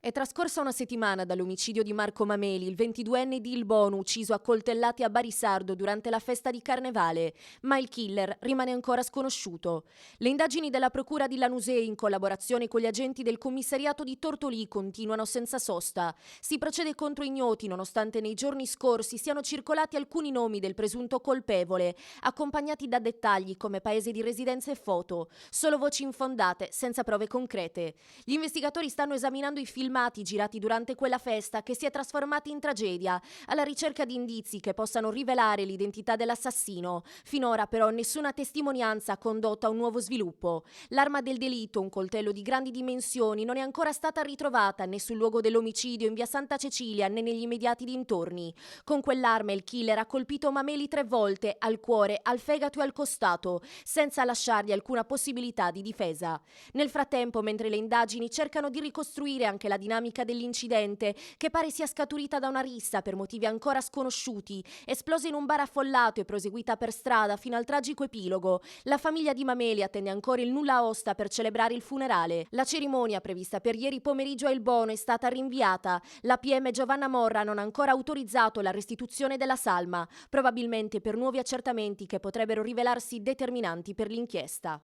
È trascorsa una settimana dall'omicidio di Marco Mameli, il 22enne di Il Bono, ucciso a coltellate a Barisardo durante la festa di Carnevale, ma il killer rimane ancora sconosciuto. Le indagini della Procura di Lanusei, in collaborazione con gli agenti del commissariato di Tortolì, continuano senza sosta. Si procede contro ignoti, nonostante nei giorni scorsi siano circolati alcuni nomi del presunto colpevole, accompagnati da dettagli come paese di residenza e foto. Solo voci infondate, senza prove concrete. Gli investigatori stanno esaminando i filmati girati durante quella festa, che si è trasformata in tragedia, alla ricerca di indizi che possano rivelare l'identità dell'assassino. Finora però nessuna testimonianza ha condotto a un nuovo sviluppo. L'arma del delitto, un coltello di grandi dimensioni, non è ancora stata ritrovata né sul luogo dell'omicidio in via Santa Cecilia né negli immediati dintorni. Con quell'arma il killer ha colpito Mameli 3 volte, al cuore, al fegato e al costato, senza lasciargli alcuna possibilità di difesa. Nel frattempo, mentre le indagini cercano di ricostruire anche la dinamica dell'incidente, che pare sia scaturita da una rissa per motivi ancora sconosciuti, esplosa in un bar affollato e proseguita per strada fino al tragico epilogo, la famiglia di Mameli attende ancora il nulla osta per celebrare il funerale. La cerimonia, prevista per ieri pomeriggio a Il Bono, è stata rinviata. La PM Giovanna Morra non ha ancora autorizzato la restituzione della salma, probabilmente per nuovi accertamenti che potrebbero rivelarsi determinanti per l'inchiesta.